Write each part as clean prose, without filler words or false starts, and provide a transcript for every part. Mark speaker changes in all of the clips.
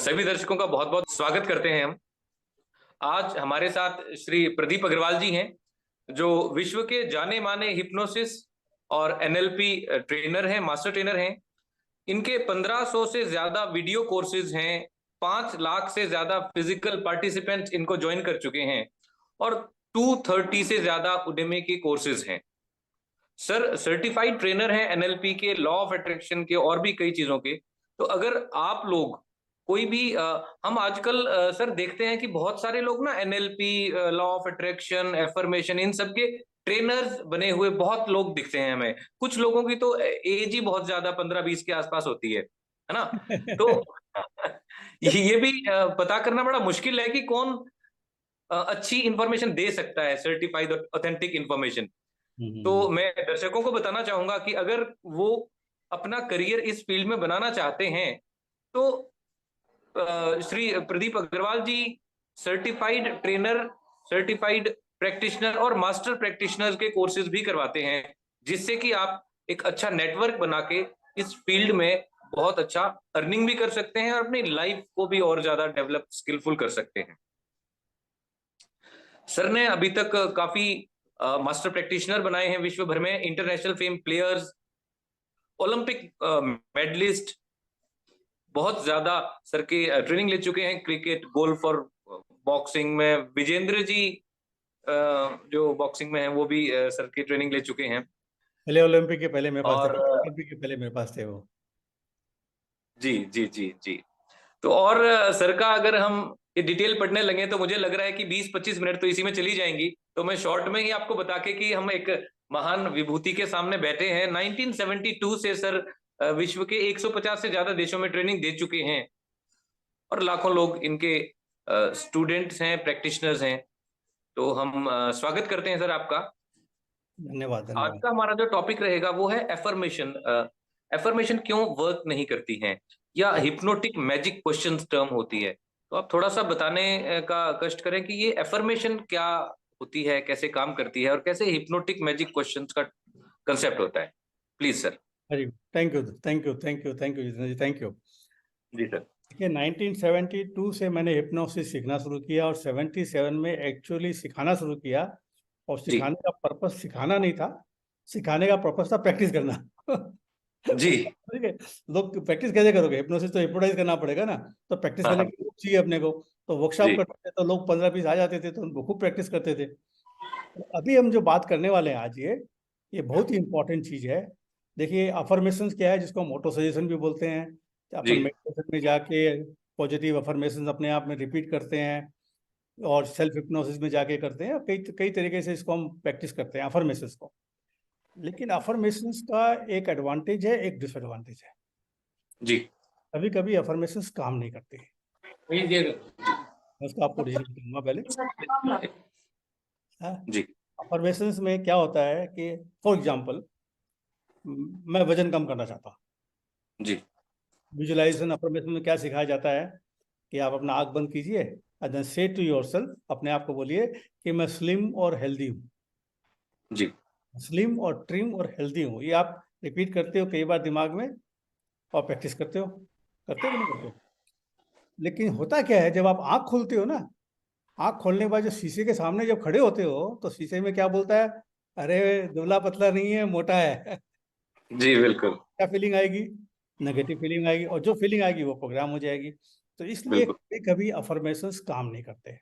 Speaker 1: सभी दर्शकों का बहुत बहुत स्वागत करते हैं हम। आज हमारे साथ श्री प्रदीप अग्रवाल जी हैं, जो विश्व के जाने माने हिप्नोसिस और एनएलपी ट्रेनर हैं, मास्टर ट्रेनर हैं। इनके 1500 से ज्यादा वीडियो कोर्सेज हैं, 5 लाख से ज्यादा फिजिकल पार्टिसिपेंट्स इनको ज्वाइन कर चुके हैं और 230 से ज्यादा उडेमी के कोर्सेज हैं। सर सर्टिफाइड ट्रेनर हैं एनएलपी के, लॉ ऑफ अट्रैक्शन के और भी कई चीजों के। तो अगर आप लोग कोई भी हम आजकल सर देखते हैं कि बहुत सारे लोग ना NLP, law of attraction, affirmation, इन सब के ट्रेनर्स बने हुए बहुत लोग दिखते हैं हमें। कुछ लोगों की तो एज ही बहुत ज्यादा 15-20 के आसपास होती है ना। तो ये भी पता करना बड़ा मुश्किल है कि कौन अच्छी इंफॉर्मेशन दे सकता है, सर्टिफाइड ऑथेंटिक इंफॉर्मेशन। तो मैं दर्शकों को बताना चाहूंगा कि अगर वो अपना करियर इस फील्ड में बनाना चाहते हैं तो श्री प्रदीप अग्रवाल जी सर्टिफाइड ट्रेनर, सर्टिफाइड प्रैक्टिशनर और मास्टर प्रैक्टिशनर के कोर्सेज भी करवाते हैं, जिससे कि आप एक अच्छा नेटवर्क बना के इस फील्ड में बहुत अच्छा अर्निंग भी कर सकते हैं और अपनी लाइफ को भी और ज्यादा डेवलप, स्किलफुल कर सकते हैं। सर ने अभी तक काफी मास्टर प्रैक्टिशनर बनाए हैं विश्व भर में, international fame players, Olympic medallist, बहुत ज्यादा सर के ट्रेनिंग ले चुके हैं, क्रिकेट, गोल्फ और बॉक्सिंग में। विजेंद्र जी जो बॉक्सिंग में हैं वो भी सर की ट्रेनिंग ले चुके हैं।
Speaker 2: पहले ओलंपिक के पहले मेरे पास थे,
Speaker 1: और
Speaker 2: ओलंपिक के पहले मेरे पास थे वो।
Speaker 1: जी जी जी जी। तो और सर का अगर हम ये डिटेल पढ़ने लगे तो मुझे लग रहा है कि 20-25 मिनट तो इसी में चली जाएंगी। तो मैं शॉर्ट में ही आपको बता के कि हम एक महान विभूति के सामने बैठे हैं। 1972 से सर विश्व के 150 से ज्यादा देशों में ट्रेनिंग दे चुके हैं और लाखों लोग इनके स्टूडेंट्स हैं, प्रैक्टिशनर्स हैं। तो हम स्वागत करते हैं सर आपका।
Speaker 2: धन्यवाद
Speaker 1: आज
Speaker 2: धन्यवाद।
Speaker 1: का हमारा जो टॉपिक रहेगा वो है एफर्मेशन। एफर्मेशन क्यों वर्क नहीं करती हैं, या हिप्नोटिक मैजिक क्वेश्चंस टर्म होती है। तो आप थोड़ा सा बताने का कष्ट करें कि ये एफर्मेशन क्या होती है, कैसे काम करती है और कैसे हिप्नोटिक मैजिक क्वेश्चंस का कंसेप्ट होता है। Please sir.
Speaker 2: अरे thank you thank you thank you thank you Jitendra ji, thank you.
Speaker 1: जी सर।
Speaker 2: देखिए 1972 से मैंने हिप्नोसिस सीखना शुरू किया और 77 में एक्चुअली सिखाना शुरू किया। और
Speaker 1: जी
Speaker 2: सिखाने का पर्पस सिखाना नहीं था, सिखाने का पर्पस था प्रैक्टिस करना।
Speaker 1: जी
Speaker 2: ठीक है। लोग प्रैक्टिस कैसे करोगे, हिप्नोसिस तो हिप्नोटाइज करना पड़ेगा ना, तो प्रैक्टिस
Speaker 1: हाँ
Speaker 2: करने
Speaker 1: हाँ,
Speaker 2: की लोग चाहिए अपने को। तो वर्कशॉप
Speaker 1: जी
Speaker 2: करते थे तो लोग 15-20 आ जाते थे, तो उनको खूब प्रैक्टिस करते थे। तो अभी हम जो बात करने वाले हैं आज, ये बहुत ही इंपॉर्टेंट चीज है। देखिए अफर्मेशंस क्या है, जिसको हम ऑटो सजेशन भी बोलते हैं।
Speaker 1: जी
Speaker 2: अपन मेडिटेशन में जाके पॉजिटिव अफर्मेशंस अपने आप में रिपीट करते हैं और सेल्फ हिप्नोसिस में जाके करते हैं, और कई कई तरीके से इसको हम प्रैक्टिस करते हैं अफर्मेशंस को। लेकिन अफर्मेशंस का एक एडवांटेज है, एक डिसएडवांटेज है।
Speaker 1: जी
Speaker 2: कभी कभी अफर्मेशंस काम नहीं करते हैं। मैं उसका आपको रीजन बताऊंगा पहले।
Speaker 1: जी
Speaker 2: अफर्मेशंस में क्या होता है कि फॉर एग्जांपल मैं वजन कम करना चाहता हूँ।
Speaker 1: जी
Speaker 2: विजुअलाइजेशन अफर्मेशन में क्या सिखाया जाता है कि आप अपना आंख बंद कीजिए और देन से टू योरसेल्फ, अपने आप को बोलिए कि मैं स्लिम और हेल्दी हूँ।
Speaker 1: जी
Speaker 2: स्लिम और ट्रिम और हेल्दी हूँ, ये आप रिपीट करते हो कई बार दिमाग में और प्रैक्टिस करते हो कि नहीं करते हो। लेकिन होता क्या है, जब आप आंख खोलते हो ना, आंख खोलने के बाद जो शीशे के सामने जब खड़े होते हो तो शीशे में क्या बोलता है, अरे दुबला पतला नहीं है, मोटा है।
Speaker 1: जी बिल्कुल
Speaker 2: क्या फीलिंग आएगी, नेगेटिव फीलिंग आएगी, और जो फीलिंग आएगी वो प्रोग्राम हो जाएगी। तो इसलिए
Speaker 1: बिल्कुल।
Speaker 2: कभी कभी अफर्मेशंस काम नहीं करते।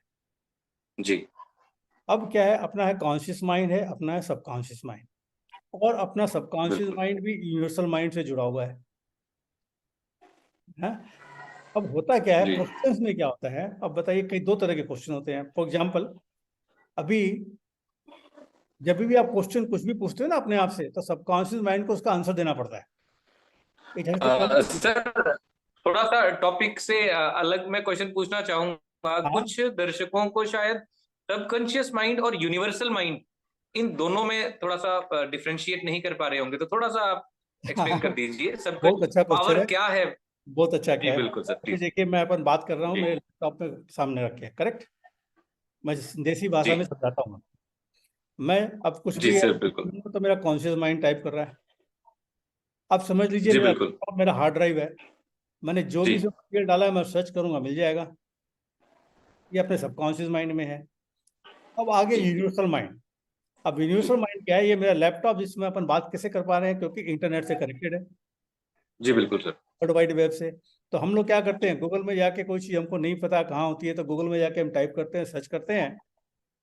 Speaker 1: जी
Speaker 2: अब क्या है, अपना है कॉन्शियस माइंड है, अपना है सबकॉन्शियस माइंड, और अपना सबकॉन्शियस
Speaker 1: बिल्कुल।
Speaker 2: माइंड भी यूनिवर्सल माइंड से जुड़ा हुआ है। अब होता क्या है,
Speaker 1: जी
Speaker 2: क्वेश्चंस में क्या होता है, अब बताइए, कई दो तरह के क्वेश्चन होते हैं। फॉर एग्जांपल, अभी जब भी आप क्वेश्चन कुछ भी पूछते हो ना अपने आप से, तो सबकॉन्शियस माइंड को उसका आंसर देना पड़ता है। जैसे पहले
Speaker 1: सर थोड़ा सा टॉपिक से अलग मैं क्वेश्चन पूछना चाहूंगा।
Speaker 2: हाँ
Speaker 1: कुछ दर्शकों को शायद सबकॉन्शियस माइंड और यूनिवर्सल माइंड, इन दोनों में थोड़ा सा डिफरेंशिएट नहीं कर पा रहे होंगे, तो थोड़ा सा आप एक्सप्लेन कर दीजिए
Speaker 2: बहुत
Speaker 1: सबकॉन्शियस
Speaker 2: अच्छा क्वेश्चन
Speaker 1: पावर
Speaker 2: है,
Speaker 1: क्या है।
Speaker 2: बहुत अच्छा
Speaker 1: जी
Speaker 2: क्या है।
Speaker 1: बिल्कुल सर,
Speaker 2: अभी
Speaker 1: प्लीज।
Speaker 2: देखिए, मैं अपन बात कर रहा हूँ
Speaker 1: जी
Speaker 2: मेरे लैपटॉप में सामने रख के, करेक्ट। मैं देसी भाषा
Speaker 1: जी
Speaker 2: में समझाता हूँ। मैं अब कुछ
Speaker 1: जी
Speaker 2: भी
Speaker 1: सर बिल्कुल।
Speaker 2: तो मेरा कॉन्शियस माइंड टाइप कर रहा है। अब समझ लीजिए
Speaker 1: जी
Speaker 2: मेरा
Speaker 1: बिल्कुल।
Speaker 2: लैपटॉप मेरा हार्ड ड्राइव है, मैंने जो
Speaker 1: जी
Speaker 2: भी मटेरियल डाला है मैं सर्च करूंगा, मिल जाएगा। ये अपने सबकॉन्शियस माइंड में है। अब आगे
Speaker 1: जी
Speaker 2: यूनिवर्सल माइंड। अब
Speaker 1: जी
Speaker 2: यूनिवर्सल माइंड क्या है? ये मेरा लैपटॉप जिसमें अपन बात कैसे कर पा रहे हैं, क्योंकि इंटरनेट से कनेक्टेड है,
Speaker 1: जी बिल्कुल सर।
Speaker 2: वर्ल्ड वाइड वेब से। तो हम लोग क्या करते हैं, गूगल में जाके कोई चीज़ हमको नहीं पता कहाँ होती है, तो गूगल में जाके हम टाइप करते हैं, सर्च करते हैं,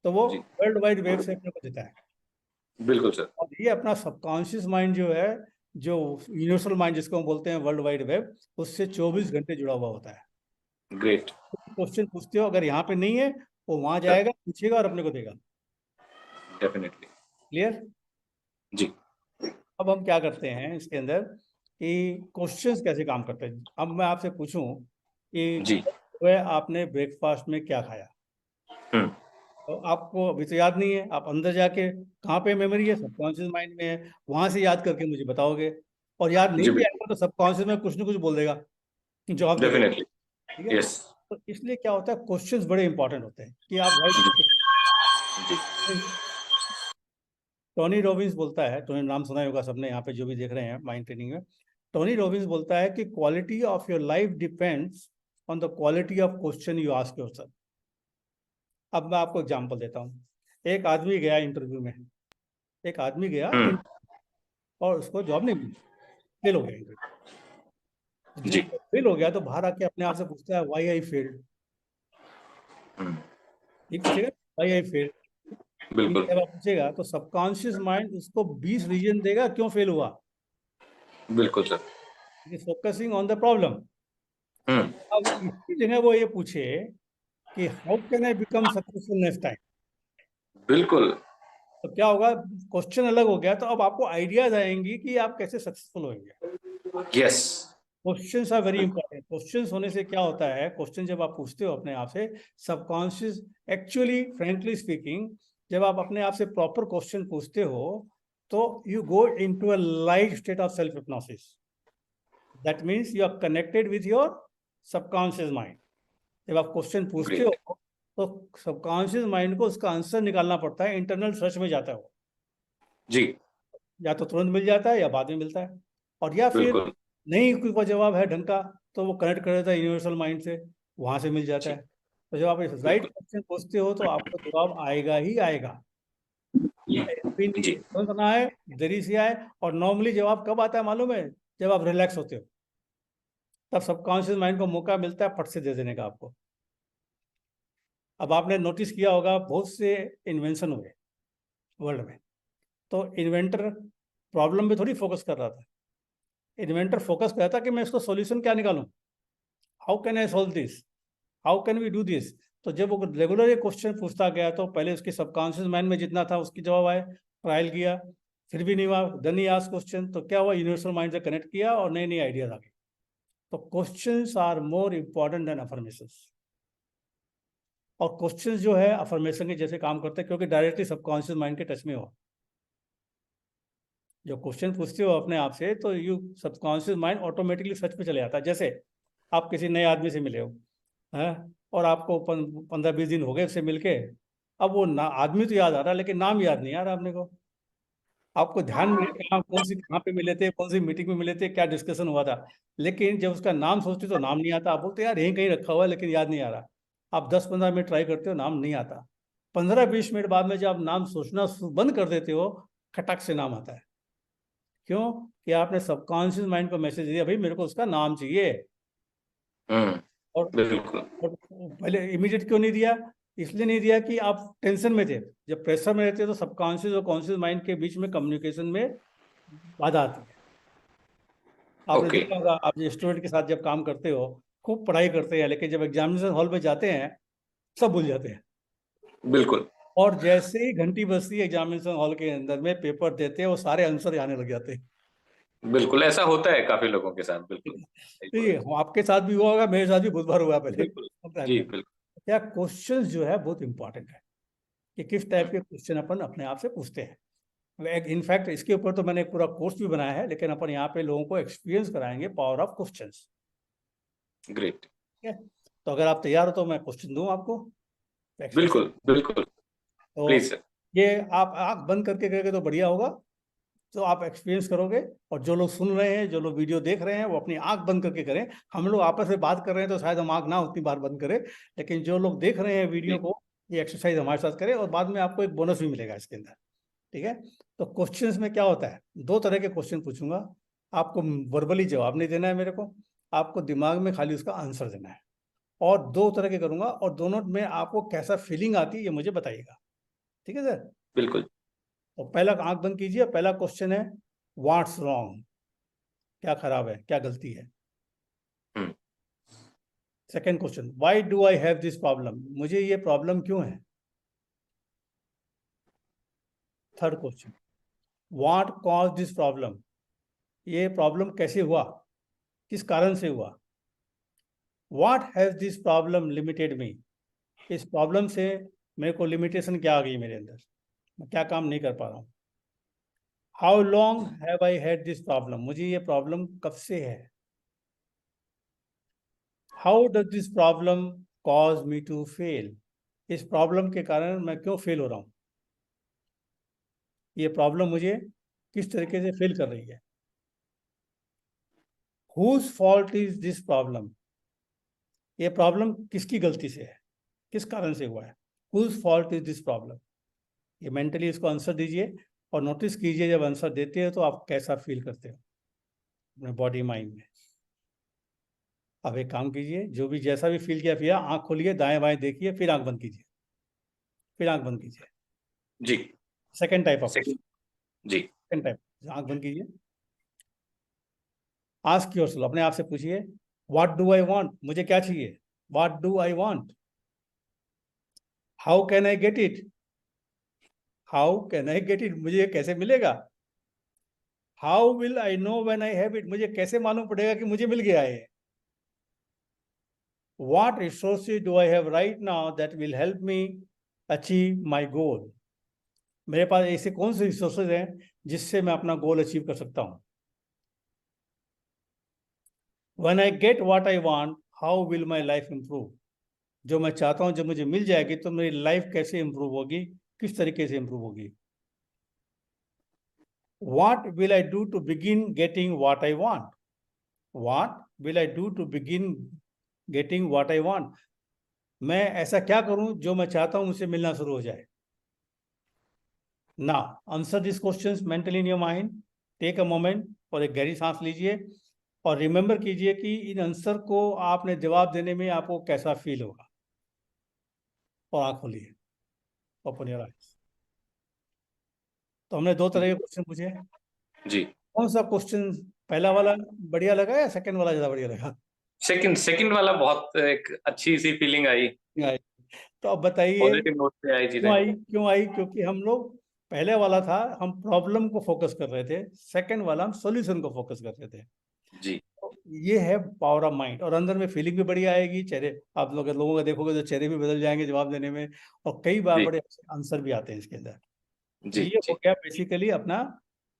Speaker 2: तो वो
Speaker 1: जी
Speaker 2: वर्ल्ड वाइड वेब से अपने को देता है।
Speaker 1: बिल्कुल सर।
Speaker 2: और ये अपना सबकॉन्शियस माइंड जो है, जो यूनिवर्सल माइंड जिसको हम बोलते हैं वर्ल्ड वाइड वेब, उससे 24 घंटे जुड़ा हुआ होता है।
Speaker 1: ग्रेट।
Speaker 2: क्वेश्चन पूछते हो, अगर यहाँ पे नहीं है वो वहां
Speaker 1: सर
Speaker 2: जाएगा, पूछेगा और अपने को देगा।
Speaker 1: डेफिनेटली।
Speaker 2: क्लियर?
Speaker 1: जी
Speaker 2: अब हम क्या करते हैं इसके अंदर कि क्वेश्चंस कैसे काम करते हैं। अब मैं आपसे पूछूं कि
Speaker 1: जी।
Speaker 2: वह आपने ब्रेकफास्ट में क्या खाया,
Speaker 1: हम्म।
Speaker 2: तो आपको अभी तो याद नहीं है, आप अंदर जाके, कहाँ पे मेमोरी है, सबकॉन्शियस माइंड में है, वहां से याद करके मुझे बताओगे। और याद नहीं
Speaker 1: जी
Speaker 2: भी
Speaker 1: बिल्कुल।
Speaker 2: आएगा तो सबकॉन्शियस में कुछ ना कुछ बोल देगा, जवाब दे देगा।
Speaker 1: डेफिनेटली।
Speaker 2: ठीक है?
Speaker 1: यस।
Speaker 2: तो इसलिए क्या होता है, क्वेश्चंस बड़े इंपॉर्टेंट होते हैं कि आप
Speaker 1: जी
Speaker 2: राइट।
Speaker 1: जी
Speaker 2: टोनी रॉबिन्स बोलता है, टोनी नाम सुना ही होगा सबने यहाँ पे जो भी देख रहे हैं माइंड ट्रेनिंग में। टोनी रॉबिन्स बोलता है कि quality of your life depends on the quality of question you ask yourself. अब मैं आपको एग्जांपल देता हूँ। एक आदमी गया इंटरव्यू में, एक आदमी गया
Speaker 1: हम्म।
Speaker 2: और उसको जॉब नहीं मिली, फेल हो गया इंटरव्यू।
Speaker 1: जी।
Speaker 2: जब फेल हो गया तो बाहर आके अपने आप से पूछता है, वाई आई फेल्ड।
Speaker 1: हम्म।
Speaker 2: ये पूछेगा, वाई आई फेल्ड। ये
Speaker 1: बिल्कुल।
Speaker 2: जब आप पूछेगा तो सबकॉन्शियस माइंड उसको 20 रीजन देगा क्यों फेल हुआ।
Speaker 1: बिल्कुल sir.
Speaker 2: It is focusing on the problem.
Speaker 1: Hmm.
Speaker 2: अब इसकी जगह वो ये पूछे कि how can I become successful next time,
Speaker 1: बिल्कुल।
Speaker 2: तो क्या होगा, क्वेश्चन अलग हो गया, तो अब आपको आइडियाज आएंगी कि आप कैसे सक्सेसफुल होंगे।
Speaker 1: Yes.
Speaker 2: Questions are very important. Questions होने से क्या होता है, क्वेश्चन जब आप पूछते हो अपने आप से, सबकॉन्शियस, एक्चुअली फ्रेंकली स्पीकिंग, जब आप अपने आप से प्रॉपर क्वेश्चन पूछते हो तो you go into a light state of self hypnosis. That means you are connected with your subconscious mind. जब आप क्वेश्चन पूछते
Speaker 1: ग्रेट।
Speaker 2: हो तो सबकॉन्शियस माइंड को उसका आंसर निकालना पड़ता है, इंटरनल सर्च में जाता है वो।
Speaker 1: जी
Speaker 2: या तो तुरंत मिल जाता है या बाद में मिलता है, और या फिर
Speaker 1: बिल्कुल।
Speaker 2: नहीं कोई का जवाब है ढंग का, तो वो कनेक्ट कर देता है यूनिवर्सल माइंड से, वहां से मिल जाता
Speaker 1: जी
Speaker 2: है। तो जब आप इस राइट
Speaker 1: बिल्कुल।
Speaker 2: क्वेश्चन पूछते हो तो आपको जवाब आएगा ही आएगा।
Speaker 1: जी
Speaker 2: तुरंत ना आए, देरी से आए। और नॉर्मली जवाब कब आता है मालूम है? जब आप रिलैक्स होते हो, तब सबकॉन्शियस माइंड को मौका मिलता है फट से दे देने का आपको। अब आपने नोटिस किया होगा बहुत से इन्वेंशन हुए वर्ल्ड में, तो इन्वेंटर प्रॉब्लम पे थोड़ी फोकस कर रहा था। इन्वेंटर फोकस कर रहा था कि मैं इसको सॉल्यूशन क्या निकालूं, how can I solve this, how can we do this. तो जब वो रेगुलर ये क्वेश्चन पूछता गया तो पहले उसके सबकॉन्शियस माइंड में जितना था उसकी जवाब आए, ट्रायल किया, फिर भी नहीं हुआ, देन ही आस्क्ड क्वेश्चन, तो क्या हुआ, यूनिवर्सल माइंड से कनेक्ट किया और नए नए आइडियाज आ गए। तो questions are more important than affirmations. और क्वेश्चंस जो है अफर्मेशन के जैसे काम करते हैं, क्योंकि डायरेक्टली सबकॉन्शियस माइंड के टच में हो। जो क्वेश्चन पूछते हो अपने आप से तो यू सबकॉन्शियस माइंड ऑटोमेटिकली सच पे चले जाता है। जैसे आप किसी नए आदमी से मिले हो, है, और आपको 15-20 दिन हो गए उससे मिलके, अब वो ना आदमी तो याद आ रहा है लेकिन नाम याद नहीं आ रहा आपने को। आपको ध्यान में है कि हाँ कौन सी कहाँ पे मिले थे, कौन सी मीटिंग में मिले थे, क्या डिस्कशन हुआ था, लेकिन जब उसका नाम सोचते तो नाम नहीं आता। आप बोलते यार यहीं कहीं रखा हुआ है लेकिन याद नहीं आ रहा। आप 10-15 मिनट ट्राई करते हो, नाम नहीं आता। 15-20 मिनट बाद में जब आप नाम सोचना बंद कर देते हो, खटक से नाम आता है। क्यों? कि आपने सबकॉन्शियस माइंड को मैसेज दिया, भाई मेरे को उसका नाम चाहिए।
Speaker 1: हम्म।
Speaker 2: और,
Speaker 1: बिल्कुल।
Speaker 2: और पहले इमीडिएट क्यों नहीं दिया? इसलिए नहीं दिया कि आप टेंशन में थे। जब प्रेशर में रहते हो तो सबकॉन्शियस और कॉन्शियस माइंड के बीच में कम्युनिकेशन में बाधा आती है। आपने
Speaker 1: ओके।
Speaker 2: देखा होगा, आप जो स्टूडेंट के साथ जब काम करते हो, खूब पढ़ाई करते हैं, लेकिन जब एग्जामिनेशन हॉल में जाते हैं सब भूल जाते हैं।
Speaker 1: बिल्कुल।
Speaker 2: और जैसे ही घंटी बजती है एग्जामिनेशन हॉल के अंदर में, पेपर देते हैं, वो सारे आंसर आने लग जाते हैं।
Speaker 1: बिल्कुल ऐसा होता है काफी लोगों के साथ। बिल्कुल सही
Speaker 2: तो
Speaker 1: बोल
Speaker 2: ये
Speaker 1: रहे
Speaker 2: आपके साथ भी हुआ होगा, मेरे साथ भी बहुत बार हुआ
Speaker 1: हैं।
Speaker 2: पहले
Speaker 1: बिल्कुल।
Speaker 2: टाइम
Speaker 1: जी
Speaker 2: में।
Speaker 1: बिल्कुल।
Speaker 2: क्या क्वेश्चंस जो है बहुत इंपॉर्टेंट है कि किस टाइप के क्वेश्चन अपन अपने आप से पूछते हैं। इनफैक्ट इसके ऊपर तो मैंने एक पूरा कोर्स भी बनाया है, लेकिन अपन यहाँ पे लोगों को एक्सपीरियंस कराएंगे पावर ऑफ क्वेश्चंस।
Speaker 1: ग्रेट।
Speaker 2: ठीक है? तो अगर आप तैयार हो तो मैं क्वेश्चन दूं आपको, एक्सरसाइज।
Speaker 1: बिल्कुल बिल्कुल।
Speaker 2: तो
Speaker 1: प्लीज सर।
Speaker 2: ये आप आंख बंद करके करेंगे तो बढ़िया होगा। तो आप एक्सपीरियंस करोगे। और जो लोग सुन रहे हैं, जो लोग वीडियो देख रहे हैं, वो अपनी आंख बंद करके करें। हम लोग आपस में बात कर रहे हैं तो शायद हम आंख ना उतनी बार बंद करें, लेकिन जो लोग देख रहे हैं वीडियो को, ये एक्सरसाइज हमारे साथ करें, और बाद में आपको एक बोनस भी मिलेगा इसके अंदर। ठीक है। तो क्वेश्चंस में क्या होता है, 2 तरह के क्वेश्चन पूछूंगा, आपको वर्बली जवाब नहीं देना है मेरे को, आपको दिमाग में खाली उसका आंसर देना है। और 2 तरह के करूंगा, और दोनों में आपको कैसा फीलिंग आती है ये मुझे बताइएगा। ठीक है सर।
Speaker 1: बिल्कुल।
Speaker 2: तो पहला, आंख बंद कीजिए। पहला क्वेश्चन है, व्हाट्स रॉन्ग, क्या खराब है, क्या गलती है।
Speaker 1: Hmm.
Speaker 2: Second question, why do I have this problem, मुझे ये प्रॉब्लम क्यों है। Third question, what cause this problem, ये प्रॉब्लम कैसे हुआ, किस कारण से हुआ। What has this problem limited me, इस प्रॉब्लम से मेरे को लिमिटेशन क्या आ गई मेरे अंदर, मैं क्या काम नहीं कर पा रहा हूँ। How long have I had this problem, मुझे ये प्रॉब्लम कब से है। How does this problem cause me to fail, इस प्रॉब्लम के कारण मैं क्यों फेल हो रहा हूँ, ये प्रॉब्लम मुझे किस तरीके से फेल कर रही है। Whose fault is this problem, ये प्रॉब्लम किसकी गलती से है, किस कारण से हुआ है। Whose fault is this problem, ये मेंटली इसको आंसर दीजिए, और नोटिस कीजिए जब आंसर देते हो तो आप कैसा फील करते हो अपने बॉडी माइंड में। अब एक काम कीजिए, जो भी जैसा भी फील किया, फिर आंख खोलिए, दाएं बाएं देखिए, फिर आंख बंद कीजिए, फिर आंख बंद कीजिए।
Speaker 1: जी।
Speaker 2: Second type of question,
Speaker 1: second. जी।
Speaker 2: सेकेंड टाइप, आंख बंद कीजिए। आस्क योरसेल्फ, अपने आप से पूछिए, व्हाट डू आई वांट, मुझे क्या चाहिए। What do I want, how can I get it, how can I get it, मुझे ये कैसे मिलेगा। How will I know when I have it, मुझे कैसे मालूम पड़ेगा कि मुझे मिल गया है। What resources do I have right now that will help me achieve my goal? मेरे पास ऐसे कौन से रिसोर्सेज हैं जिससे मैं अपना गोल अचीव कर सकता हूँ। When I get what I want, how will my life improve? जो मैं चाहता हूँ जब मुझे मिल जाएगी तो मेरी लाइफ कैसे इंप्रूव होगी, किस तरीके से इंप्रूव होगी। What will I do to begin getting what I want? What will I do to begin getting what I want? मैं ऐसा क्या करूं जो मैं चाहता हूं मुझसे मिलना शुरू हो जाए। Now, answer these questions mentally in your mind. Take a moment, और एक गहरी सांस लीजिए, और रिमेंबर कीजिए कि इन आंसर को आपने जवाब देने में आपको कैसा फील होगा। और आंख खोलिए, ओपन योर आईज। तो हमने 2 तरह के क्वेश्चन पूछे।
Speaker 1: जी।
Speaker 2: कौन सा क्वेश्चन, पहला वाला बढ़िया लगा या सेकंड वाला ज्यादा बढ़िया लगा।
Speaker 1: सेकंड वाला बहुत एक अच्छी सी फीलिंग आई,
Speaker 2: तो अब बताइए
Speaker 1: पॉजिटिव नोट पे आई
Speaker 2: क्यों
Speaker 1: चीजें।
Speaker 2: आई, क्यों आई। क्योंकि हम लोग, पहले वाला था हम प्रॉब्लम को फोकस कर रहे थे, सेकंड वाला हम सॉल्यूशन को फोकस कर रहे थे।
Speaker 1: जी।
Speaker 2: ये है पावर ऑफ माइंड, और अंदर में फीलिंग भी बढ़िया आएगी, चेहरे आप लोगों का देखोगे तो चेहरे भी बदल जाएंगे जवाब देने में, और कई बार
Speaker 1: जी।
Speaker 2: बड़े आंसर भी आते हैं इसके अंदर। तो
Speaker 1: जी।
Speaker 2: ये हो
Speaker 1: जी।
Speaker 2: गया बेसिकली अपना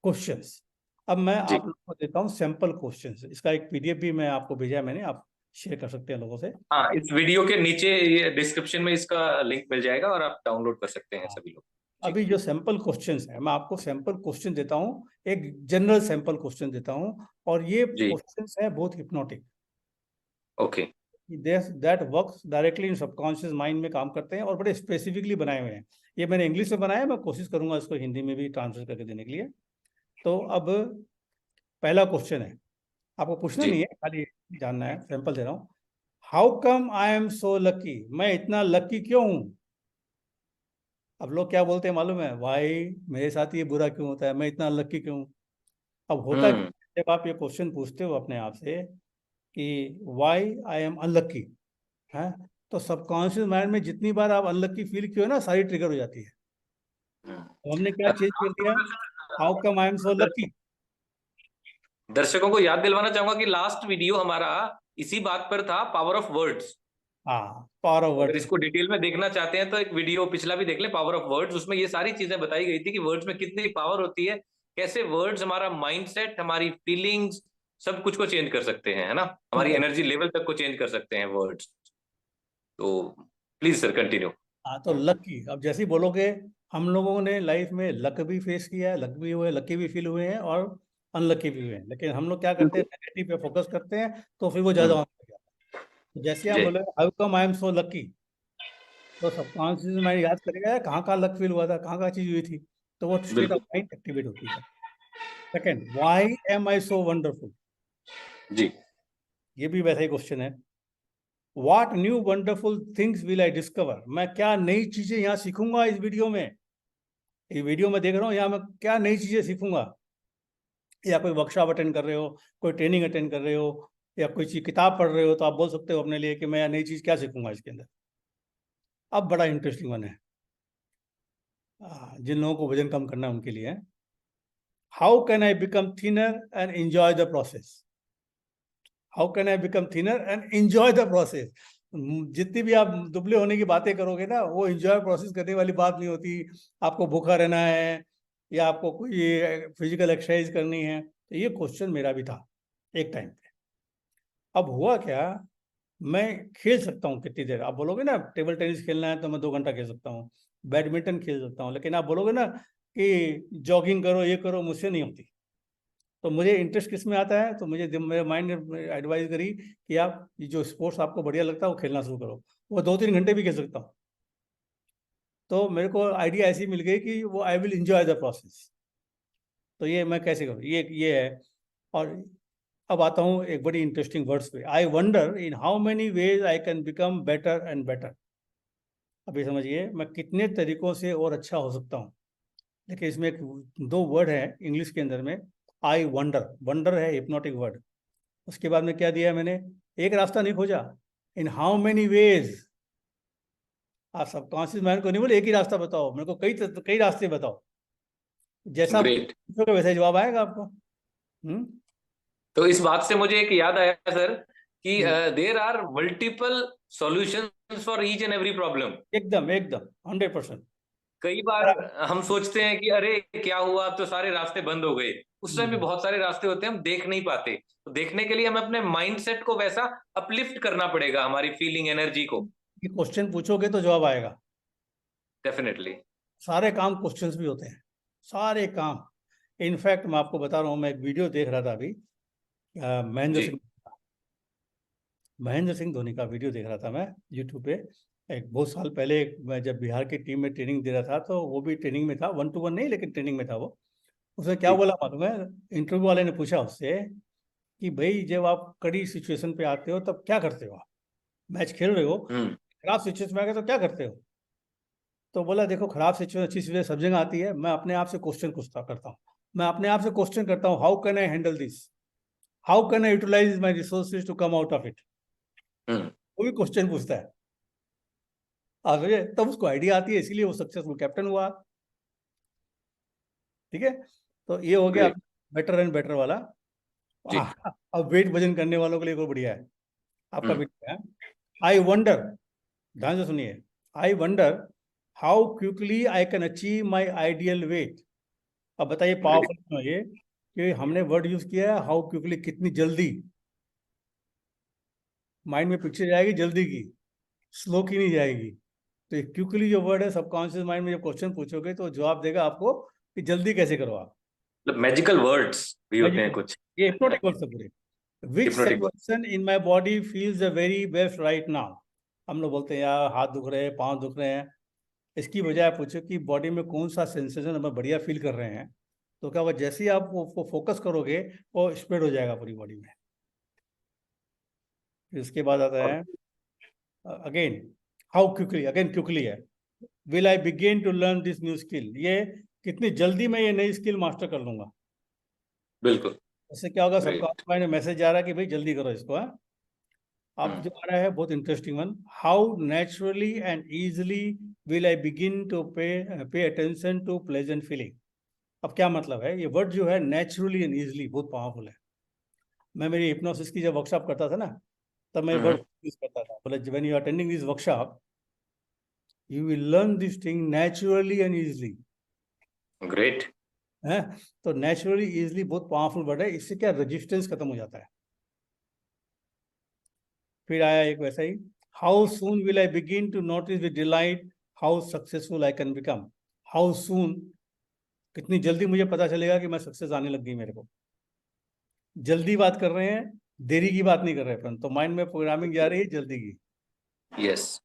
Speaker 2: क्वेश्चंस। अब मैं
Speaker 1: जी।
Speaker 2: आप लोगों को देता हूँ सैंपल क्वेश्चंस, इसका एक पीडीएफ भी मैं आपको भेजा है मैंने, आप शेयर कर सकते हैं लोगों से।
Speaker 1: हाँ, इस वीडियो के नीचे ये डिस्क्रिप्शन में इसका लिंक मिल जाएगा और आप डाउनलोड कर सकते हैं
Speaker 2: हाँ।
Speaker 1: सभी लोग। जी।
Speaker 2: अभी जो सैंपल क्वेश्चंस है, मैं आपको सैंपल क्वेश्चन देता हूँ, एक जनरल सैंपल क्वेश्चन देता हूँ, और ये
Speaker 1: जी।
Speaker 2: क्वेश्चंस है बहुत hypnotic,
Speaker 1: okay.
Speaker 2: That works directly in subconscious mind में काम करते हैं, और बड़े स्पेसिफिकली बनाए हुए हैं। ये मैंने इंग्लिश में बनाया है, मैं कोशिश करूंगा इसको हिंदी में भी ट्रांसलेट करके देने के लिए। तो अब पहला क्वेश्चन है, आपको पूछना
Speaker 1: जी।
Speaker 2: नहीं है, खाली जानना है, सैंपल दे रहा हूँ। How come I am so lucky, मैं इतना लकी क्यों हूं। अब लोग क्या बोलते हैं मालूम है, भाई मेरे साथ ये बुरा क्यों होता है, मैं इतना लकी क्यों। अब होता क्या
Speaker 1: हम्म।
Speaker 2: है, जब आप ये क्वेश्चन पूछते हो अपने आप से कि वाई आई एम अनलकी, है, तो सबकॉन्शियस माइंड में जितनी बार आप अनलकी फील किए हो ना, सारी ट्रिगर हो जाती है। तो हमने क्या चेंज कर दिया, how come I am so lucky.
Speaker 1: दर्शकों को याद दिलवाना चाहूंगा कि लास्ट वीडियो हमारा इसी बात पर था, पावर ऑफ वर्ड्स।
Speaker 2: हाँ, पावर ऑफ
Speaker 1: अगर
Speaker 2: वर्ड्स।
Speaker 1: इसको डिटेल में देखना चाहते हैं तो एक वीडियो पिछला भी देख ले, पावर ऑफ वर्ड्स। उसमें ये सारी चीजें बताई गई थी कि वर्ड्स में कितनी पावर होती है, कैसे वर्ड्स हमारा माइंडसेट, हमारी फीलिंग्स, सब कुछ को चेंज कर सकते हैं, है ना, हमारी एनर्जी लेवल तक को चेंज कर सकते हैं वर्ड्स। तो प्लीज सर कंटिन्यू।
Speaker 2: हाँ, तो लकी, अब जैसे ही बोलोगे हम लोगों ने लाइफ में लक भी फेस किया है, लक भी हुए, लकी भी फील हुए हैं और अनलकी भी हुए हैं, लेकिन हम लोग क्या करते हैं, नेगेटिव पे फोकस करते हैं, तो फिर वो ज्यादा
Speaker 1: हम्म,
Speaker 2: होने लग जाता है। तो जैसे आप
Speaker 1: जी
Speaker 2: बोले how come I am so lucky, तो सबकॉन्शियस माइंड याद करेगा कहाँ कहाँ लक फील हुआ था, कहाँ कहाँ चीज हुई थी, तो वो स्टेट ऑफ
Speaker 1: बिल्कुल।
Speaker 2: माइंड एक्टिवेट होती है। Second, why am I so wonderful,
Speaker 1: जी
Speaker 2: ये भी वैसा ही क्वेश्चन है। What new wonderful things will I discover, मैं क्या नई चीजें यहाँ सीखूंगा इस वीडियो में, ये वीडियो में देख रहा हूँ, यहाँ मैं क्या नई चीजें सीखूंगा। या कोई वर्कशॉप अटेंड कर रहे हो, कोई ट्रेनिंग अटेंड कर रहे हो, या कोई चीज किताब पढ़ रहे हो, तो आप बोल सकते हो अपने लिए कि मैं नई चीज क्या सीखूंगा इसके अंदर। अब बड़ा इंटरेस्टिंग वन है, जिन लोगों को वजन कम करना है उनके लिए। How can I become thinner and enjoy the process, how can I become thinner and enjoy the process. जितनी भी आप दुबले होने की बातें करोगे ना, वो एंजॉय प्रोसेस करने वाली बात नहीं होती। आपको भूखा रहना है या आपको कोई फिजिकल एक्सरसाइज करनी है, तो ये क्वेश्चन मेरा भी था एक टाइम पे। अब हुआ क्या, मैं खेल सकता हूँ कितनी देर, आप बोलोगे ना टेबल टेनिस खेलना है तो मैं 2 घंटा खेल सकता हूँ, बैडमिंटन खेल सकता हूँ, लेकिन आप बोलोगे ना कि जॉगिंग करो ये करो, मुझसे नहीं होती। तो मुझे इंटरेस्ट किस में आता है, तो मुझे मेरे माइंड ने एडवाइस करी कि आप ये जो स्पोर्ट्स आपको बढ़िया लगता है वो खेलना शुरू करो। वो 2-3 घंटे भी खेल सकता हूँ। तो मेरे को आइडिया ऐसी मिल गई कि वो I will enjoy the process. तो ये मैं कैसे करूँ, ये है। और अब आता हूँ एक बड़ी इंटरेस्टिंग वर्ड्स पे, I wonder in how many ways I can become better and better. अभी समझिए मैं कितने तरीकों से और अच्छा हो सकता हूँ। देखिए इसमें एक 2 वर्ड है इंग्लिश के अंदर में, आई वंडर, वंडर है हिप्नोटिक वर्ड। उसके बाद में क्या दिया है मैंने, एक रास्ता नहीं खोजा, इन हाउ मेनी वेज। आप सबकॉन्शियस माइंड को नहीं बोले एक ही रास्ता बताओ, मेरे को कई रास्ते बताओ। जैसा आप
Speaker 1: ग्रेट।
Speaker 2: पूछोगे वैसा ही जवाब आएगा आपको। हम्म।
Speaker 1: तो इस बात से मुझे एक याद आया सर कि
Speaker 2: hmm.
Speaker 1: There are multiple solutions for each and every problem.
Speaker 2: एकदम एकदम 100%।
Speaker 1: कई बार हम सोचते हैं कि अरे क्या हुआ, अब तो सारे रास्ते बंद हो गए। उस टाइम भी
Speaker 2: हम्म,
Speaker 1: बहुत सारे रास्ते होते हैं, हम देख नहीं पाते। तो देखने के लिए हमें अपने माइंडसेट को वैसा अपलिफ्ट करना पड़ेगा, हमारी फीलिंग एनर्जी को।
Speaker 2: ये क्वेश्चन पूछोगे तो जवाब आएगा।
Speaker 1: डेफिनेटली।
Speaker 2: सारे काम क्वेश्चंस भी होते हैं, सारे काम। इनफैक्ट मैं आपको बता रहा हूँ, मैं एक वीडियो देख रहा था अभी, महेंद्र
Speaker 1: जी
Speaker 2: सिंह, महेंद्र सिंह धोनी का वीडियो देख रहा था मैं यूट्यूब पे। एक बहुत साल पहले मैं जब बिहार की टीम में ट्रेनिंग दे रहा था, तो वो भी ट्रेनिंग में था, 1-to-1 नहीं लेकिन ट्रेनिंग में था वो। उसने क्या
Speaker 1: जी।
Speaker 2: बोला मालूम है, इंटरव्यू वाले ने पूछा उससे कि भाई जब आप कड़ी सिचुएशन पे आते हो तब क्या करते हो, आप मैच खेल रहे हो,
Speaker 1: हम्म।
Speaker 2: खराब सिचुएशन में आ गए तो क्या करते हो। तो बोला देखो खराब सिचुएशन अच्छी सिचुएशन सब जगह आती है, मैं अपने आप से क्वेश्चन पूछता करता हूँ, मैं अपने आप से क्वेश्चन करता हूँ, how can I handle this, how can I utilise my resources to come out of it.
Speaker 1: Hmm.
Speaker 2: वो भी क्वेश्चन पूछता है आगे, तब उसको आइडिया आती है, इसीलिए वो सक्सेसफुल कैप्टन हुआ। ठीक है, तो ये हो गया
Speaker 1: ग्रेट।
Speaker 2: बेटर एंड बेटर वाला।
Speaker 1: जी।
Speaker 2: अब वेट वजन करने वालों के लिए को बढ़िया है, आपका
Speaker 1: हम्म।
Speaker 2: वीडियो है। आई वंडर, ध्यान से सुनिए, I wonder how quickly I can achieve my ideal weight. अब बताइए
Speaker 1: ग्रेट।
Speaker 2: पावरफुल क्यों है ये, कि हमने वर्ड यूज किया है हाउ क्विकली, कितनी जल्दी। माइंड में पिक्चर जाएगी जल्दी की, स्लो की नहीं जाएगी। तो ये क्विकली जो वर्ड है, सबकॉन्शियस माइंड में जब क्वेश्चन पूछोगे तो जवाब देगा आपको कि जल्दी कैसे करो आप।
Speaker 1: मतलब मैजिकल वर्ड्स भी होते हैं
Speaker 2: मैजिकल,
Speaker 1: कुछ।
Speaker 2: ये हिप्नोटिक वर्ड से पूरे। Which
Speaker 1: hypnotic word.
Speaker 2: Sensation in my body feels the very best right now. हम लोग बोलते हैं यार हाथ दुख रहे हैं, पाँव दुख रहे हैं, इसकी बजाय पूछो कि बॉडी में कौन सा सेंसेशन हमें बढ़िया फील कर रहे हैं। तो क्या हुआ, जैसे ही आप वो फोकस करोगे वो स्प्रेड हो जाएगा पूरी बॉडी में। फिर उसके बाद आता है again, how quickly, again quickly है, will I begin to learn this new skill, ये कितनी जल्दी मैं ये नई स्किल मास्टर कर लूंगा।
Speaker 1: बिल्कुल।
Speaker 2: इससे क्या होगा, सबका
Speaker 1: ग्रेट।
Speaker 2: माइंड में मैसेज जा रहा है कि भाई जल्दी करो इसको है। अब जो आ रहा है बहुत interesting one, how naturally and easily will I begin to pay attention to pleasant feeling. अब क्या मतलब है, ये वर्ड जो है नेचुरली एंड इजिली बहुत पावरफुल है। मैं मेरी हिप्नोसिस की जब वर्कशॉप करता था ना, तब मैं वर्ड
Speaker 1: हम्म।
Speaker 2: यूज करता था, बोले when you are attending this workshop you will learn this thing naturally and easily.
Speaker 1: Great.
Speaker 2: है, तो नेचुरली इजिली बहुत पावरफुल वर्ड है, इससे क्या रेजिस्टेंस खत्म हो जाता है। फिर आया एक वैसा ही, how soon will I begin to notice with delight how successful I can become. How soon, कितनी जल्दी मुझे पता चलेगा कि मैं सक्सेस आने लग गई मेरे को। जल्दी बात कर रहे हैं, देरी की बात नहीं कर रहे अपन, तो माइंड में प्रोग्रामिंग जा रही है जल्दी की।
Speaker 1: यस।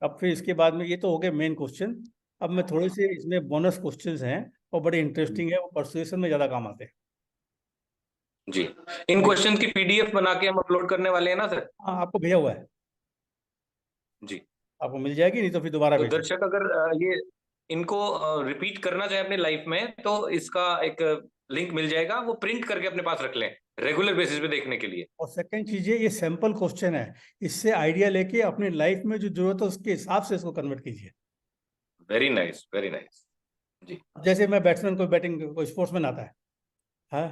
Speaker 2: अब फिर इसके बाद में ये तो हो गए मेन क्वेश्चन। अब मैं थोड़े से इसमें बोनस क्वेश्चंस हैं और बड़े इंटरेस्टिंग है, वो परसुएशन में ज्यादा काम आते हैं।
Speaker 1: जी, इन क्वेश्चन की पीडीएफ बना के हम अपलोड करने वाले हैं ना सर?
Speaker 2: हाँ, आपको भेजा हुआ है,
Speaker 1: जी।
Speaker 2: आपको मिल जाएगी, नहीं तो फिर दोबारा
Speaker 1: तो
Speaker 2: भेजो।
Speaker 1: दर्शक अगर ये इनको रिपीट करना चाहे अपने लाइफ में, तो इसका एक लिंक मिल जाएगा, वो प्रिंट करके अपने पास रख लें रेगुलर बेसिस पे देखने के लिए।
Speaker 2: और सेकंड चीज ये सैंपल क्वेश्चन है, इससे आइडिया लेके अपनी लाइफ में जो जरूरत है उसके हिसाब से इसको कन्वर्ट कीजिए।
Speaker 1: Very nice, very nice. जी।
Speaker 2: जैसे मैं बैट्समैन, कोई बैटिंग, कोई स्पोर्ट्समैन आता है,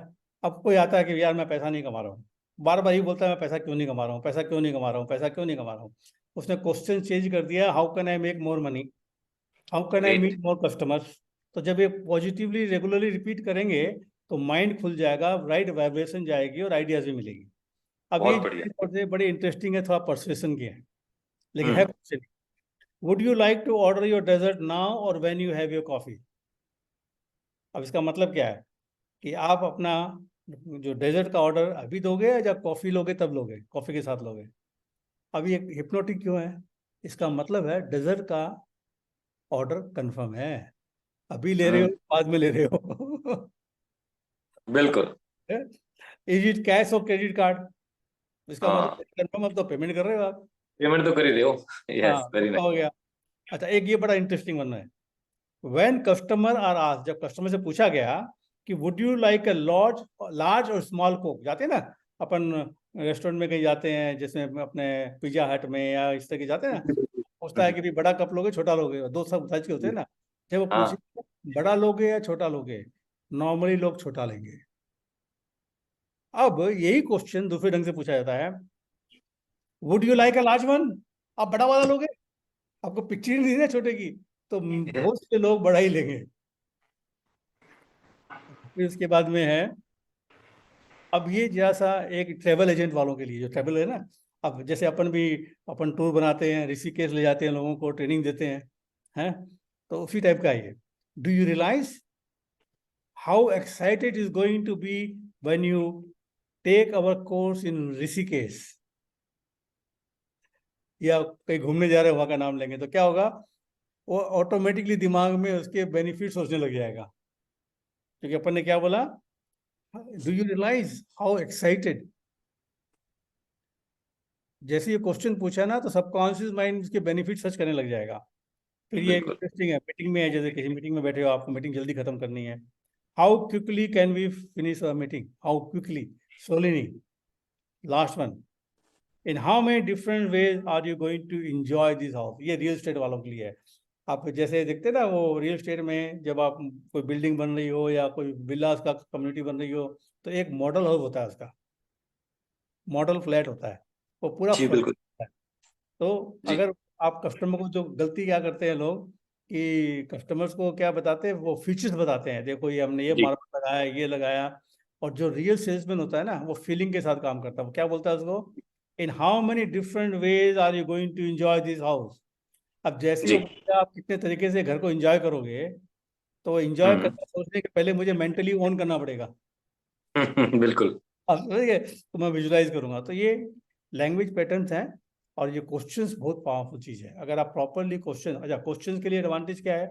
Speaker 2: अब कोई आता है कि यार मैं पैसा नहीं कमा रहा हूँ, बार बार ही बोलता है मैं पैसा क्यों नहीं कमा रहा हूँ, पैसा क्यों नहीं कमा रहा हूँ, पैसा क्यों नहीं कमा रहा हूँ। उसने क्वेश्चन चेंज कर दिया, how can I make more money, how can I
Speaker 1: great.
Speaker 2: Meet more customers. तो जब ये पॉजिटिवली रेगुलरली रिपीट करेंगे तो माइंड खुल जाएगा, राइट वाइब्रेशन जाएगी और आइडियाज भी मिलेगी। अब ये
Speaker 1: बहुत बढ़िया।
Speaker 2: जो बड़े इंटरेस्टिंग है, थोड़ा परसुएशन की है, लेकिन है
Speaker 1: हम्म।
Speaker 2: Question. Would you like to order your dessert now or when you have your coffee. अब इसका मतलब क्या है कि आप अपना जो डेजर्ट का ऑर्डर अभी दोगे या जब कॉफी लोगे तब लोगे, कॉफी के साथ लोगे। अब ये हिप्नोटिक क्यों है, इसका मतलब है डेजर्ट का ऑर्डर कंफर्म है, अभी ले रहे हो
Speaker 1: हम्म।
Speaker 2: बाद में ले रहे हो।
Speaker 1: बिल्कुल।
Speaker 2: इज इट कैश और क्रेडिट कार्ड, इसका
Speaker 1: हाँ,
Speaker 2: मतलब कंफर्म, अब तो पेमेंट कर रहे हो आप।
Speaker 1: पेमेंट तो कर ही दो।
Speaker 2: हाँ,
Speaker 1: यस,
Speaker 2: तो
Speaker 1: वेरी
Speaker 2: क्या
Speaker 1: नाइस।
Speaker 2: हो गया। अच्छा, एक ये बड़ा इंटरेस्टिंग वन है, व्हेन कस्टमर आर आस्क्ड, जब कस्टमर से पूछा गया कि would you like a large large और स्मॉल कोक, जाते हैं ना अपन रेस्टोरेंट में कहीं जाते हैं, जैसे अपने पिज्जा हट में या इस तरह के जाते हैं ना, पूछता है कि भी बड़ा कप लोगे छोटा लोगे, दो सब साइज के होते हैं ना। जब वो पूछे
Speaker 1: हाँ।
Speaker 2: बड़ा लोगे या छोटा लोगे, नॉर्मली लोग छोटा लेंगे। अब यही क्वेश्चन दूसरे ढंग से पूछा जाता है, would you like a large one, आप बड़ा वाला लोगे, आपको पिक्चर नहीं ना छोटे की, तो बहुत से लोग बड़ा ही लेंगे। फिर उसके बाद में है, अब ये जैसा एक ट्रेवल एजेंट वालों के लिए जो ट्रेवल है ना, अब जैसे अपन भी अपन टूर बनाते हैं, ऋषिकेश ले जाते हैं लोगों को, ट्रेनिंग देते हैं, तो उसी टाइप का ये, do you realise how excited is going to be when you take our course in Rishikesh, या कहीं घूमने जा रहे हैं वहां का नाम लेंगे, तो क्या होगा, वो ऑटोमेटिकली दिमाग में उसके बेनिफिट सोचने लग जाएगा, क्योंकि अपन ने क्या बोला, do you realise how excited. जैसे ये क्वेश्चन पूछा ना, तो सबकॉन्शियस माइंड इसके बेनिफिट सर्च करने लग जाएगा। फिर ये
Speaker 1: बिल्कुल।
Speaker 2: इंटरेस्टिंग है, मीटिंग में है, जैसे किसी मीटिंग में बैठे हो, आपको मीटिंग जल्दी खत्म करनी है, how quickly can we finish a meeting, how quickly, slowly नहीं, last one, in how many different ways are you going to enjoy this house. ये रियल स्टेट वालों के लिए है। आप जैसे देखते हैं ना, वो रियल स्टेट में जब आप कोई बिल्डिंग बन रही हो या कोई विलास का कम्युनिटी बन रही हो, तो एक मॉडल हाउस होता है, उसका मॉडल फ्लैट होता है, वो पूरा
Speaker 1: जी बिल्कुल।
Speaker 2: फर्नीचर है। तो
Speaker 1: जी।
Speaker 2: अगर आप कस्टमर को, जो गलती क्या करते हैं लोग कि कस्टमर्स को क्या बताते हैं, वो फीचर्स बताते हैं, देखो ये हमने ये
Speaker 1: जी।
Speaker 2: मार्बल लगाया, ये लगाया। और जो रियल सेल्समैन होता है ना, वो फीलिंग के साथ काम करता है, वो क्या बोलता है उसको, in how many different ways are you going to enjoy this house. अब जैसे ही वो
Speaker 1: जी।
Speaker 2: बोलता, आप कितने तरीके से घर को एंजॉय करोगे, तो एंजॉय
Speaker 1: हम्म।
Speaker 2: करना सोचने के पहले मुझे मेंटली ओन करना पड़ेगा।
Speaker 1: बिल्कुल।
Speaker 2: अब समझ गए, तो मैं विजुलाइज करूंगा, तो ये लैंग्वेज पैटर्न्स हैं। और ये क्वेश्चंस बहुत पावरफुल चीज़ है, अगर आप प्रॉपरली क्वेश्चन, अच्छा क्वेश्चंस के लिए एडवांटेज क्या है,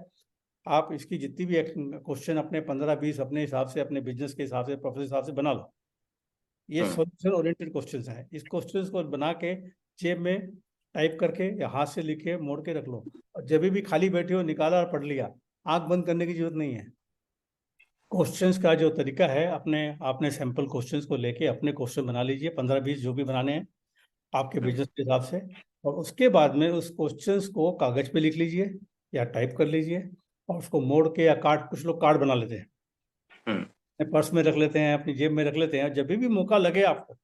Speaker 2: आप इसकी जितनी भी क्वेश्चन अपने 15-20 अपने हिसाब से, अपने बिजनेस के हिसाब से, प्रोफेशन के हिसाब से बना लो। ये
Speaker 1: हम्म।
Speaker 2: सॉल्यूशन ओरिएंटेड क्वेश्चंस हैं, इस क्वेश्चंस को बना के जेब में टाइप करके या हाथ से लिख के मोड़ के रख लो, और जब भी खाली बैठे हो निकाला और पढ़ लिया, आंख बंद करने की जरूरत नहीं है। क्वेश्चंस का जो तरीका है, अपने आपने सैंपल क्वेश्चंस को लेके अपने क्वेश्चन बना लीजिए, 15-20 जो भी बनाने हैं आपके बिजनेस के हिसाब से। और उसके बाद में उस क्वेश्चंस को कागज पे लिख लीजिए या टाइप कर लीजिए, और उसको मोड़ के या कार्ड, कुछ लोग कार्ड बना लेते हैं,
Speaker 1: हम्म।
Speaker 2: अपने पर्स में रख लेते हैं, अपनी जेब में रख लेते हैं, जब भी मौका लगे आपको,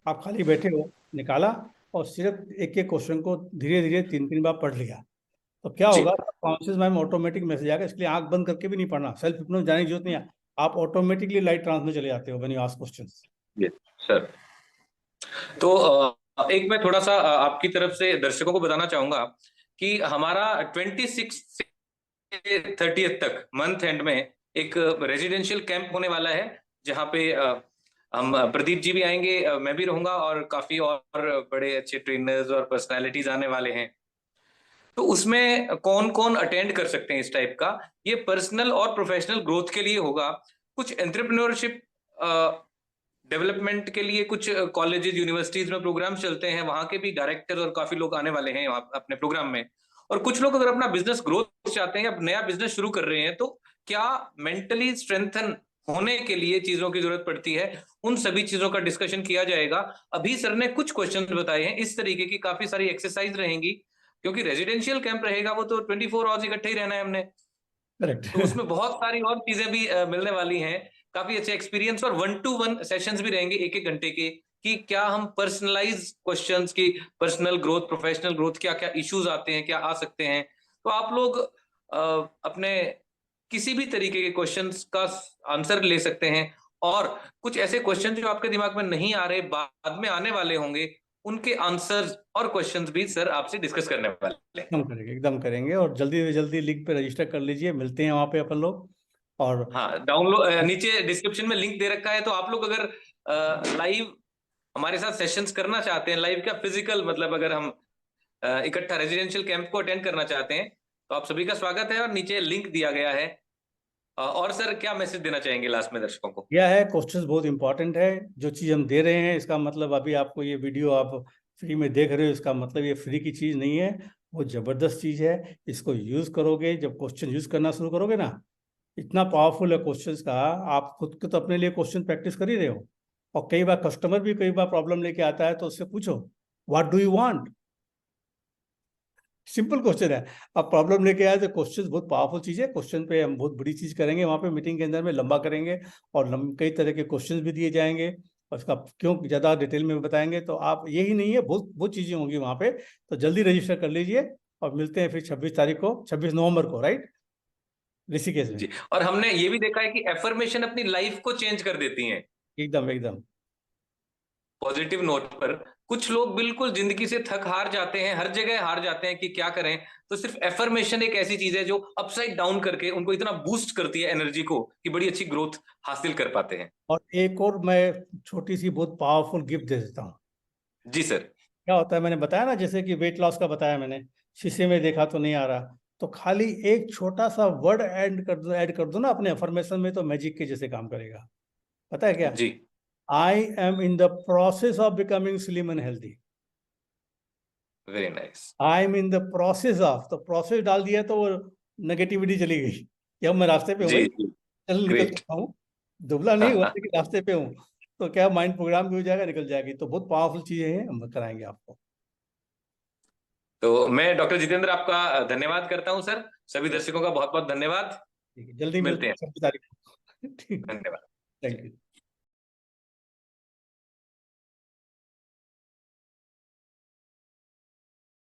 Speaker 2: आप खाली बैठे हो, निकाला और सिर्फ एक एक क्वेश्चन को धीरे धीरे 3-3 बार पढ़ लिया, तो क्या
Speaker 1: जी।
Speaker 2: होगा, कॉन्शियस माइंड में ऑटोमेटिक मैसेज आएगा। इसके लिए आंख बंद करके भी नहीं पढ़ना, सेल्फ हिप्नोस जाने की जरूरत नहीं है, आप ऑटोमेटिकली लाइट ट्रांस में चले जाते हो when you ask questions.
Speaker 1: Yes sir. तो एक मैं थोड़ा सा आपकी तरफ से दर्शकों को बताना चाहूंगा कि हमारा 26 30th तक मंथ एंड में एक रेजिडेंशियल कैंप होने वाला है, जहाँ पे हम प्रदीप जी भी आएंगे, मैं भी रहूंगा, और काफी और बड़े अच्छे ट्रेनर्स और पर्सनालिटीज आने वाले हैं। तो उसमें कौन कौन अटेंड कर सकते हैं इस टाइप का? ये पर्सनल और प्रोफेशनल ग्रोथ के लिए होगा, कुछ एंटरप्रेन्योरशिप डेवलपमेंट के लिए कुछ कॉलेजेस यूनिवर्सिटीज में प्रोग्राम चलते हैं, वहां के भी डायरेक्टर और काफी लोग आने वाले हैं अपने प्रोग्राम में। और कुछ लोग अगर अपना बिजनेस ग्रोथ चाहते हैं या नया बिजनेस शुरू कर रहे हैं, तो क्या मेंटली स्ट्रेंथन होने के लिए चीजों की जरूरत पड़ती है, उन सभी चीजों का डिस्कशन किया जाएगा। अभी सर ने कुछ क्वेश्चन बताए हैं, इस तरीके की काफी सारी एक्सरसाइज रहेंगी, क्योंकि रेजिडेंशियल कैंप रहेगा वो तो 24 आवर्स इकट्ठे ही रहना है हमने।
Speaker 2: करेक्ट।
Speaker 1: तो उसमें बहुत सारी और चीजें भी मिलने वाली हैं, काफी अच्छे एक्सपीरियंस, और 1-to-1 सेशंस भी रहेंगे 1-1 घंटे के, कि क्या हम पर्सनलाइज क्वेश्चंस की, पर्सनल ग्रोथ, प्रोफेशनल ग्रोथ, क्या क्या इश्यूज आते हैं, क्या आ सकते हैं। तो आप लोग अपने किसी भी तरीके के क्वेश्चंस का आंसर ले सकते हैं, और कुछ ऐसे क्वेश्चन जो आपके दिमाग में नहीं आ रहे, बाद में आने वाले होंगे, उनके आंसर्स और क्वेश्चंस भी सर आपसे डिस्कस करने वाले हैं।
Speaker 2: एकदम करेंगे, एकदम करेंगे। और जल्दी से जल्दी लिंक पे रजिस्टर कर लीजिए, मिलते हैं वहाँ पे अपन लोग। और
Speaker 1: हाँ, डाउनलोड नीचे डिस्क्रिप्शन में लिंक दे रखा है, तो आप लोग अगर लाइव हमारे साथ सेशंस करना चाहते हैं, लाइव क्या फिजिकल, मतलब अगर हम इकट्ठा रेजिडेंशियल कैंप को अटेंड करना चाहते हैं, तो आप सभी का स्वागत है, और नीचे लिंक दिया गया है। और सर क्या मैसेज देना चाहेंगे लास्ट में दर्शकों को?
Speaker 2: यह है, क्वेश्चंस बहुत इंपॉर्टेंट है। जो चीज़ हम दे रहे हैं, इसका मतलब अभी आपको ये वीडियो आप फ्री में देख रहे हो, इसका मतलब ये फ्री की चीज़ नहीं है, वो ज़बरदस्त चीज़ है। इसको यूज़ करोगे, जब क्वेश्चन यूज़ करना शुरू करोगे ना, इतना पावरफुल है क्वेश्चंस का। आप खुद को तो अपने लिए क्वेश्चन प्रैक्टिस कर ही रहे हो, और कई बार कस्टमर भी कई बार प्रॉब्लम लेके आता है, तो उससे पूछो what do you want. Simple question है। अब प्रॉब्लम लेके आए तो क्वेश्चन बहुत पावरफुल चीज़ है। क्वेश्चन पे हम बहुत बड़ी चीज़ करेंगे वहाँ पे, मीटिंग के अंदर में लंबा करेंगे, और कई तरह के क्वेश्चन भी दिए जाएंगे, और उसका क्यों ज़्यादा डिटेल में बताएंगे। तो आप, यही नहीं है, बहुत बहुत चीज़ें होंगी वहाँ पे। तो जल्दी रजिस्टर कर लीजिए, और मिलते हैं फिर 26 तारीख को, 26 नवंबर को, राइट, ऋषिकेश में।
Speaker 1: जी, और हमने ये भी देखा है कि एफर्मेशन अपनी लाइफ को चेंज कर देती हैं,
Speaker 2: एकदम एकदम।
Speaker 1: पॉजिटिव नोट पर। कुछ लोग बिल्कुल जिंदगी से थक हार जाते हैं, हर जगह हार जाते हैं कि क्या करें, तो सिर्फ एफर्मेशन एक ऐसी चीज है जो अपसाइड डाउन करके उनको इतना बूस्ट करती है एनर्जी को, कि बड़ी अच्छी ग्रोथ हासिल कर पाते हैं।
Speaker 2: और एक और मैं छोटी सी बहुत पावरफुल गिफ्ट दे देता हूँ।
Speaker 1: जी सर।
Speaker 2: क्या होता है, मैंने बताया ना, जैसे कि वेट लॉस का बताया मैंने, शीशे में देखा तो नहीं आ रहा, तो खाली एक छोटा सा वर्ड ऐड कर दो ना अपने अफर्मेशन में, तो मैजिक के जैसे काम करेगा। पता है क्या?
Speaker 1: जी,
Speaker 2: I am in the process of becoming slim and healthy.
Speaker 1: Very nice.
Speaker 2: I am in the process of, तो प्रोसेस डाल दिया तो वो नेगेटिविटी चली गई, कि अब मैं रास्ते पे हूँ भाई,
Speaker 1: जी जी,
Speaker 2: चल निकल
Speaker 1: ग्रेट।
Speaker 2: सकता हूँ, दुबला नहीं हुआ लेकिन रास्ते पे हूँ। तो क्या माइंड प्रोग्राम भी हो जाएगा, निकल जाएगी। तो बहुत पावरफुल चीजें हैं, हम कराएंगे आपको।
Speaker 1: तो मैं डॉक्टर जितेंद्र आपका धन्यवाद करता हूं सर, सभी दर्शकों का बहुत बहुत धन्यवाद।
Speaker 2: ठीक है, जल्दी
Speaker 1: मिलते
Speaker 2: मिलते
Speaker 1: हैं।
Speaker 2: हैं 26 तारीख को। ठीक।
Speaker 1: धन्यवाद।
Speaker 2: Thank you.